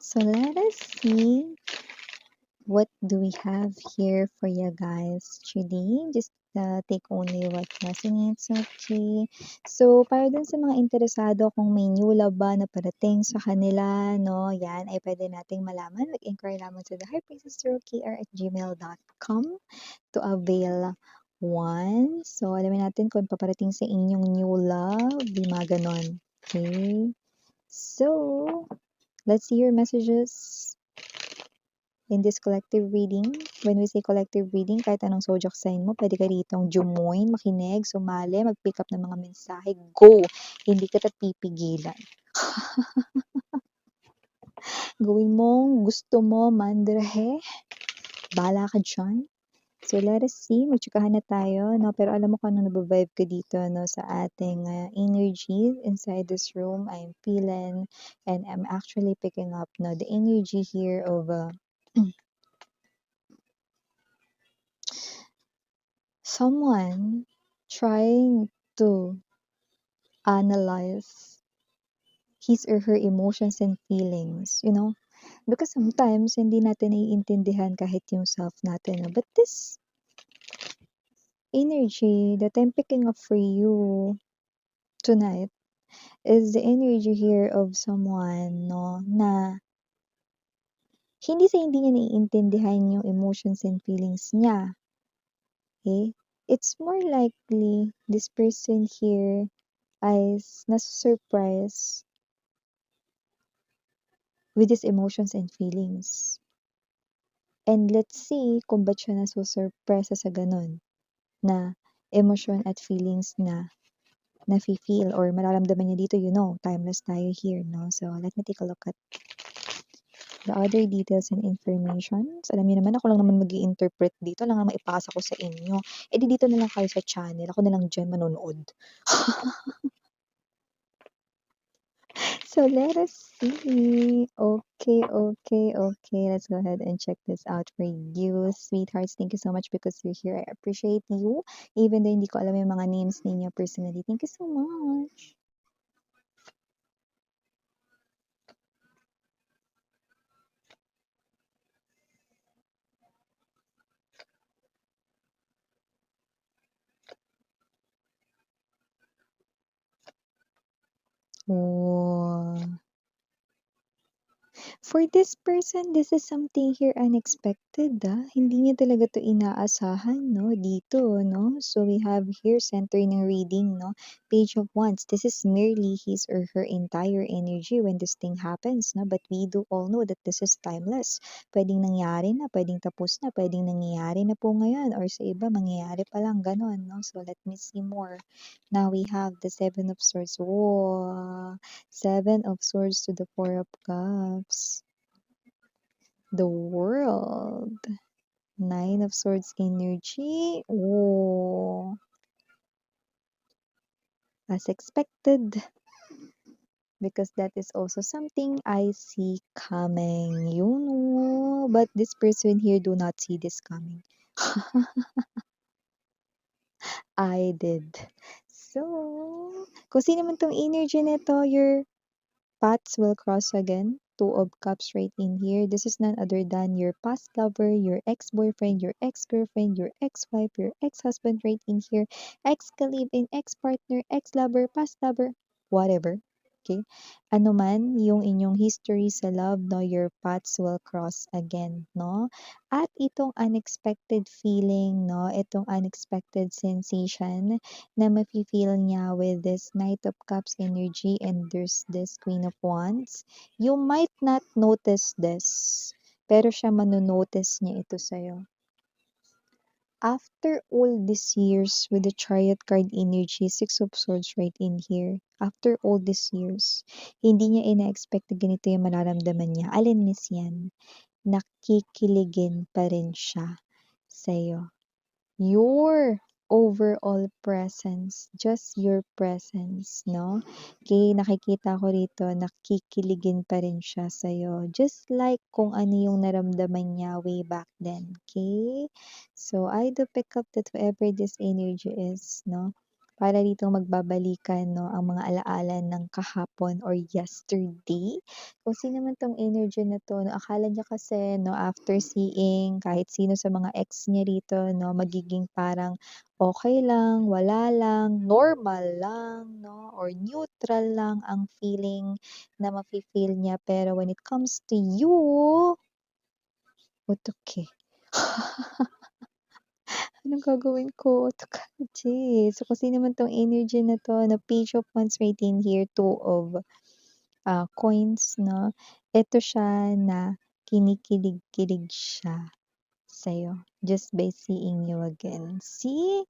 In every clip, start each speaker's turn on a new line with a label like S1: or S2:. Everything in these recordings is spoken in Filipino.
S1: So let us see what do we have here for you guys today. Just take only what resonates, okay? So, para dun sa mga interesado kung may new love ba na parating sa kanila, no, yan, ay pwede nating malaman. Mag-inquire lamang sa theheartprincesstarotr@gmail.com to avail one. So, alamin natin kung paparating sa inyong new love, di mga ganon. Okay? So, let's see your messages in this collective reading. When we say collective reading, kahit anong zodiac sign mo, pwede ka ditong jumoin, makinig, sumali, mag-pick up ng mga mensahe. Go! Hindi ka pipigilan. Gawin mong gusto mo, mandrahe. Bala ka dyan. So, let us see. Magtsikahan na tayo, no? Pero alam mo kung ano nababibe ko dito, no? Sa ating energy inside this room. I'm feeling and I'm actually picking up, no? The energy here of someone trying to analyze his or her emotions and feelings, because sometimes hindi natin naiintindihan kahit yung self natin. But this energy that I'm picking up for you tonight is the energy here of someone, no, na hindi niya naiintindihan yung emotions and feelings niya. Okay? It's more likely this person here is nasa-surprise with his emotions and feelings. And let's see kung ba't siya nasusurpresa sa ganun na emosyon at feelings na nafe-feel or mararamdaman niya dito, timeless tayo here, no? So, let me take a look at the other details and information. Alam niyo naman, ako lang naman mag-i-interpret dito, lang naman ipasa ko sa inyo. E di dito na lang kayo sa channel, ako na lang dyan manonood. So let us see. Okay. Let's go ahead and check this out for you. Sweethearts, thank you so much because you're here. I appreciate you. Even though hindi ko alam yung mga names ninyo personally. Thank you so much. Oh. For this person, this is something here unexpected, Hindi niya talaga 'to inaasahan, no, dito, no? So, we have here center ng reading, no, Page of Wands. This is merely his or her entire energy when this thing happens, no? But we do all know that this is timeless. Puwedeng nangyari na, puwedeng tapos na, puwedeng nangyayari na po ngayon or sa iba mangyayari pa lang, gano'n, no? So, let me see more. Now we have the Seven of Swords. Wow! Seven of Swords to the Four of Cups. The World. Nine of Swords energy. Oh. As expected. Because that is also something I see coming. But this person here do not see this coming. I did. So, kung sino man tong energy nito, your paths will cross again. Two of Cups right in here. This is none other than your past lover, your ex-boyfriend, your ex-girlfriend, your ex-wife, your ex-husband right in here. Ex-live-in, ex-partner, ex-lover, past lover, whatever. Okay? Ano man yung inyong history sa love, no, your paths will cross again, no? At itong unexpected feeling, no, itong unexpected sensation na mafe-feel niya with this Knight of Cups energy and there's this Queen of Wands. You might not notice this, pero siya manonotice niya ito sa'yo. After all these years with the Chariot card energy, Six of Swords right in here, after all these years, hindi niya ina-expect na ganito yung mararamdaman niya. Alin miss yan? Nakikiligin pa rin siya sa'yo. Your overall presence, just your presence, no? Okay, nakikita ko rito, nakikiligin pa rin siya sa'yo. Just like kung ano yung naramdaman niya way back then, okay? So, I do pick up that whoever this energy is, no? para ditong magbabalikan 'no, ang mga ala-ala ng kahapon or yesterday. Kung sino man 'tong energy na 'to 'no, akala niya kasi 'no, after seeing kahit sino sa mga ex niya rito 'no, magiging parang okey lang, wala lang, normal lang 'no, or neutral lang ang feeling na mafi-feel niya. Pero when it comes to you, 어떡해. Anong gagawin ko? 어떡하지? So, kasi naman 'tong energy na 'to na Page of Wands right in here, Two of coins 'no. Eto siya na kinikilig-kilig siya sa'yo just by seeing you again. See?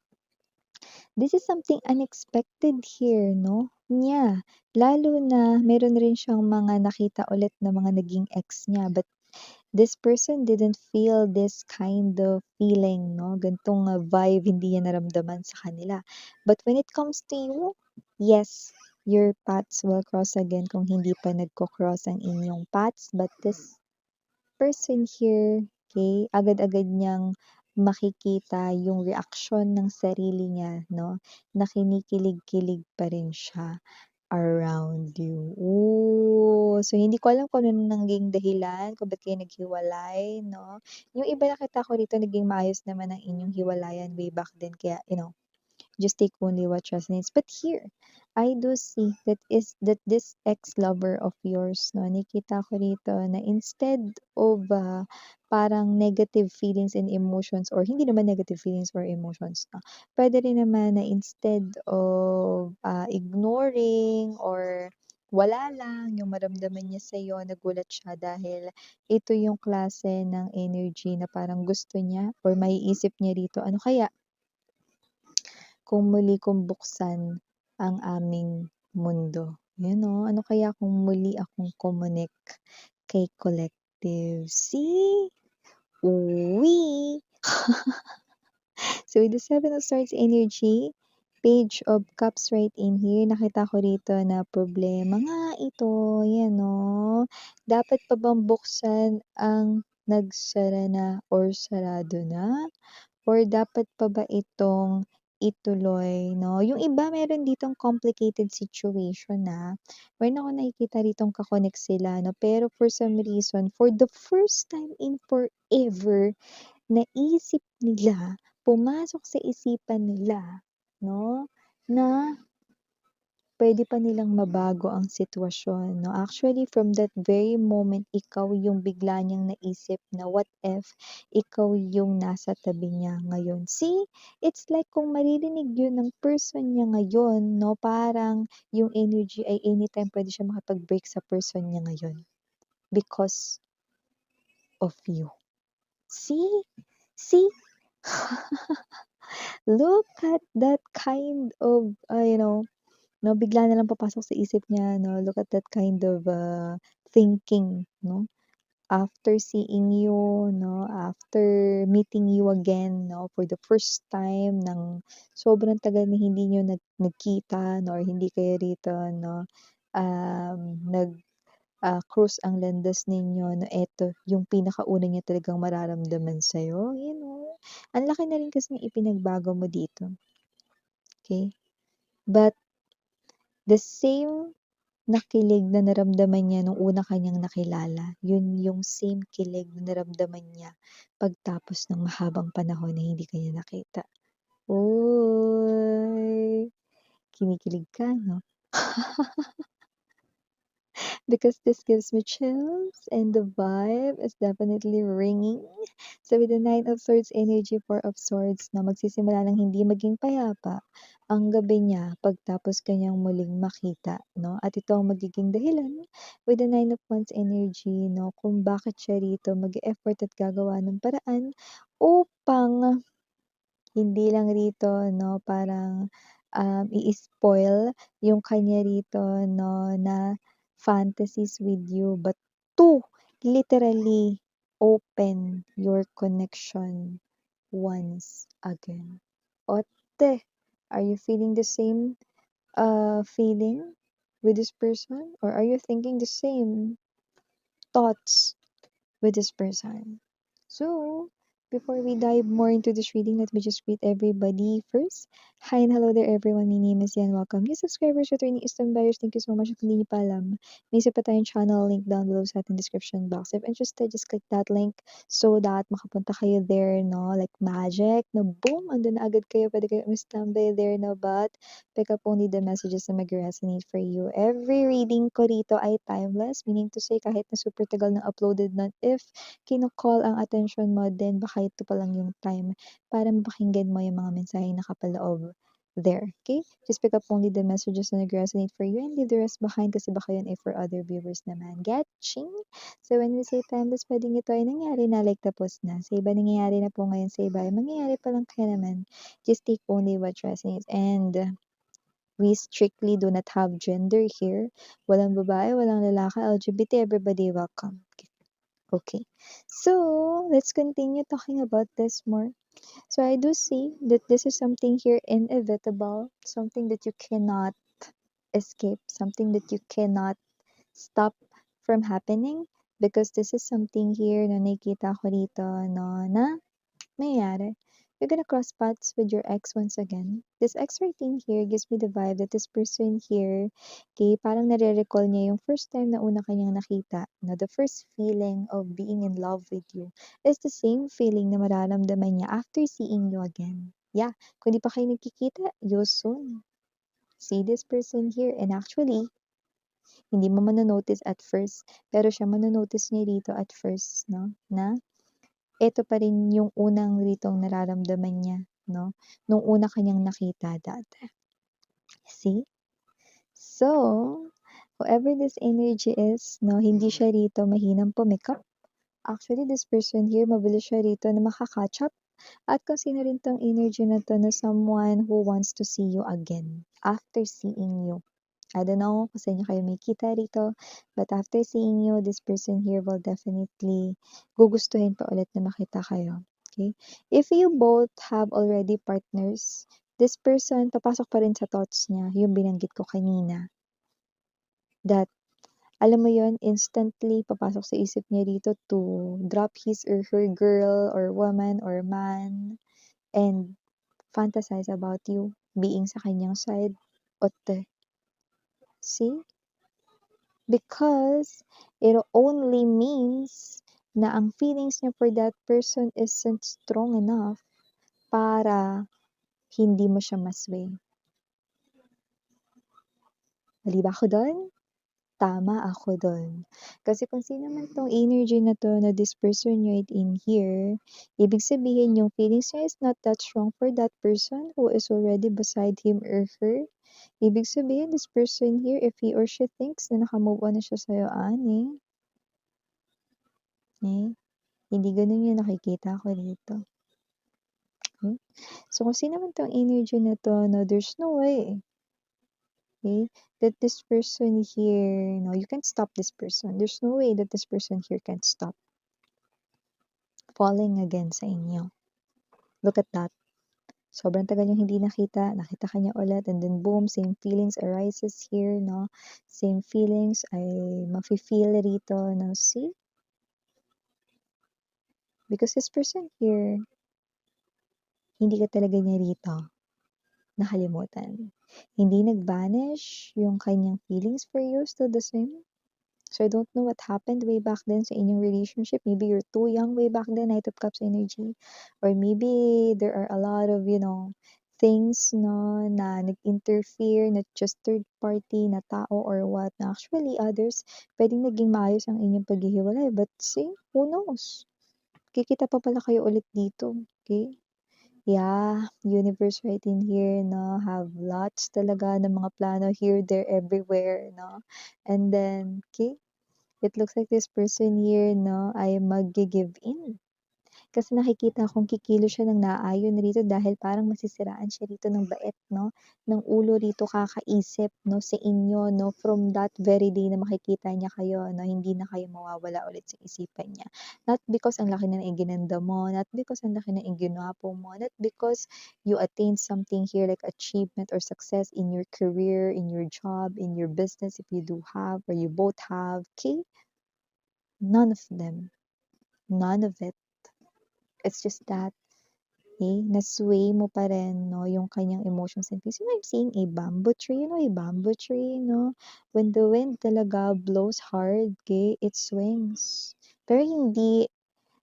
S1: This is something unexpected here 'no, niya. Lalo na meron rin siyang mga nakita ulit na mga naging ex niya, but this person didn't feel this kind of feeling 'no, ganitong, vibe hindi niya naramdaman sa kanila. But when it comes to you, yes, your paths will cross again kung hindi pa nagko-cross ang inyong paths. But this person here, okay, agad-agad niyang makikita yung reaksyon ng sarili niya 'no, na kinikilig-kilig pa rin siya around you. Oh, so hindi ko alam kung ano naging dahilan kung ba't kayo naghiwalay 'no. Yung iba nakita ko rito naging maayos naman ang inyong hiwalayan way back then kaya, just take only what resonates. But here, I do see that this ex-lover of yours 'no, nakita ko rito na instead of, parang negative feelings and emotions or hindi naman negative feelings or emotions 'no, puwede rin naman na instead of, ignoring or wala lang yung maramdaman niya sa'yo, nagulat siya dahil ito yung klase ng energy na parang gusto niya or maiisip niya rito, "Ano kaya kung muli kong buksan ang aming mundo." Yun, oh, ano kaya kung muli akong kumunik kay collective. See? Uwi! So with the Seven of Swords energy, Page of Cups right in here, nakita ko rito na problema nga ito, yan oh. Dapat pa bang buksan ang nagsara na or sarado na? Or dapat pa ba itong ituloy 'no? Yung iba meron ditong complicated situation na. Meron akong nakikita ritong ka-connect sila 'no, pero for some reason, for the first time in forever, naisip nila, pumasok sa isipan nila 'no, na puwede pa nilang mabago ang sitwasyon 'no. Actually from that very moment ikaw yung bigla niyang naisip na what if ikaw yung nasa tabi niya ngayon. See, it's like kung maririnig yun ng person niya ngayon 'no, parang yung energy ay anytime puwede siya makipag-break sa person niya ngayon because of you. See? See? Look at that kind of, 'no, bigla na lang papasok sa isip niya 'no, look at that kind of, thinking 'no, after seeing you 'no, after meeting you again 'no, for the first time ng sobrang tagal na hindi niyo nagkita 'no, or hindi kayo rito 'no, cruise ang landas ninyo na eto yung pinakauna niya talagang mararamdaman sa'yo, ang laki na rin kasing ipinagbago mo dito, okey? But the same na kilig na naramdaman niya nung una ka niyang nakilala, yun yung same kilig na naramdaman niya pagtapos ng mahabang panahon na hindi ka niya nakita. Uy, kinikilig ka 'no? Because this gives me chills and the vibe is definitely ringing. So with the Nine of Swords energy, Four of Swords na magsisimula ng hindi maging payapa ang gabi niya pagtapos kanyang muling makita, no? At ito ang magiging dahilan with the Nine of Wands energy, no? Kung bakit siya rito mag-effort at gagawa ng paraan upang hindi lang rito 'no, parang, i-spoil yung kanya rito 'no, na fantasies with you, but to literally open your connection once again. Ote, are you feeling the same, feeling with this person? Or are you thinking the same thoughts with this person? So, before we dive more into this reading, let me just greet everybody first. Hi and hello there everyone. My name is Yan. Welcome new subscribers, returning Eastern buyers. Thank you so much. Kung hindi niyo pa alam, may isa pa tayong channel link down below sa ating description box. If interested, just click that link so that makapunta kayo there, no? Like magic, no boom, andun na agad kayo. Pwede kayo umistambay there, no? But pick up only the messages na mag-resonate for you. Every reading ko rito ay timeless, meaning to say kahit na super tagal na uploaded na, if kino-call ang attention mo, then baka ito pa lang yung time para mapakinggan mo yung mga mensaheng nakapaloob there. Okay? Just pick up only the messages na nag-resonate for you and leave the rest behind kasi baka yun ay for other viewers naman. Getching? So when we say timeless, pwedeng ito ay nangyari na like tapos na. Sa iba nangyayari na po ngayon, sa iba ay mangyayari pa lang kaya naman. Just take only what resonates. And we strictly do not have gender here. Walang babae, walang lalaki, LGBT, everybody welcome. Okay, so let's continue talking about this more. So I do see that this is something here inevitable, something that you cannot escape, something that you cannot stop from happening because this is something here na nakikita ko dito no, na mangyayari. You're gonna cross paths with your ex once again. This ex right in here gives me the vibe that this person here, okay, parang nare-recall niya yung first time na una kanyang nakita. No, the first feeling of being in love with you is the same feeling na mararamdaman niya after seeing you again. Yeah, kung di pa kayo nagkikita, you soon see this person here. And actually, hindi mo manonotice at first, pero siya manonotice niya dito at first, no? Na eto pa rin yung unang ritong nararamdaman niya, no? Nung una kanyang nakita dati. See? So, whoever this energy is, no, hindi siya rito mahinang pumikap. Actually, this person here, mabilis siya rito na makakatch up. At kung sino rin tong energy na to na someone who wants to see you again after seeing you. I don't know kung saan niyo kayo makikita rito, but after seeing you, this person here will definitely gugustuhin pa ulit na makita kayo. Okay? If you both have already partners, this person, papasok pa rin sa thoughts niya, yung binanggit ko kanina. That, alam mo yon, instantly papasok sa isip niya dito to drop his or her girl or woman or man and fantasize about you being sa kanyang side. Otte. See? Because it only means na ang feelings niya for that person isn't strong enough para hindi mo siya masway. Mali ba ako doon? Tama ako doon. Kasi kung sino man tong energy na to na this person right in here, ibig sabihin yung feelings niya is not that strong for that person who is already beside him or her. Ibig sabihin, this person here, if he or she thinks na nakamove on na siya sa'yo, hindi ganun yung nakikita ko dito. Okay? So, kung sino man tong energy na to, no, there's no way, okay, that this person here, no, you can't stop this person. There's no way that this person here can stop falling again sa inyo. Look at that. Sobrang tagal yung hindi nakita ka niya ulit, and then boom, same feelings arises here, no? Same feelings ay mafe-feel rito, no? See? Because this person here, hindi ka talaga niya rito nakalimutan. Hindi nag-vanish yung kanyang feelings for you, still the same. So I don't know what happened way back then sa inyong relationship. Maybe you're too young way back then, Knight of Cups energy. Or maybe there are a lot of, things no, na nag-interfere, not just third party na tao or what. Na actually, others, pwedeng naging maayos ang inyong paghihiwalay. But see, who knows? Kikita pa pala kayo ulit dito. Okay? Yeah, universe right in here, no, have lots talaga ng mga plano here, there, everywhere, no. And then, okay, it looks like this person here, no, ay mag-give in. Kasi nakikita kong kikilos siya ng naayon rito dahil parang masisiraan siya rito ng bait, no? Ng ulo rito kakaisip, no? Sa inyo, no? From that very day na makikita niya kayo, no? Hindi na kayo mawawala ulit sa isipan niya. Not because ang laki na iginanda mo, not because ang laki na iginapo mo, not because you attained something here like achievement or success in your career, in your job, in your business, if you do have, or you both have, okay? None of them. None of it. It's just that, eh, na-sway mo pa rin, no, yung kanyang emotions and feelings. You know, I'm seeing a bamboo tree, a bamboo tree, no? When the wind talaga blows hard, okay, it swings. Pero hindi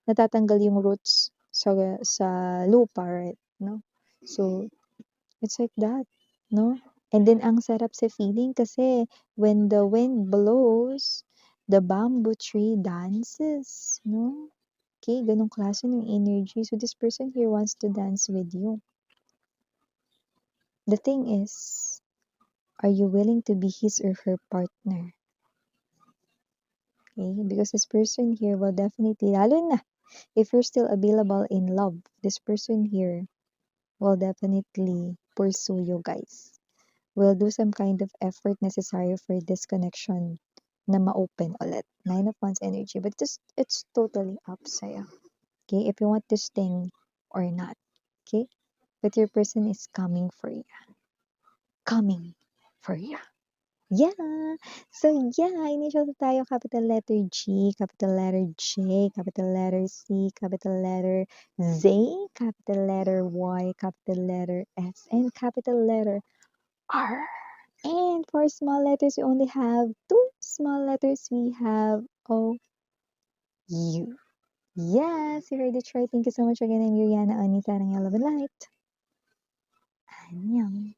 S1: natatanggal yung roots sa lupa, right? No? So, it's like that, no? And then, ang sarap sa feeling kasi when the wind blows, the bamboo tree dances, no? Okay, ganong klase ng energy. So, this person here wants to dance with you. The thing is, are you willing to be his or her partner? Okay, because this person here will definitely, lalo na, if you're still available in love, this person here will definitely pursue you guys. Will do some kind of effort necessary for this connection na ma-open ulit. Nine of Wands energy. But this, it's totally up sa'yo. Okay? If you want this thing or not. Okay? But your person is coming for you. Coming for you. Yeah. So, yeah, initial na tayo. Capital letter G, capital letter J, capital letter C, capital letter Z, capital letter Y, capital letter S, and capital letter R. And for small letters, we only have two small letters. We have O, U. Yes, you heard it right. Thank you so much again. I'm Yuriana Anita ng Yellow Light. Annyeong.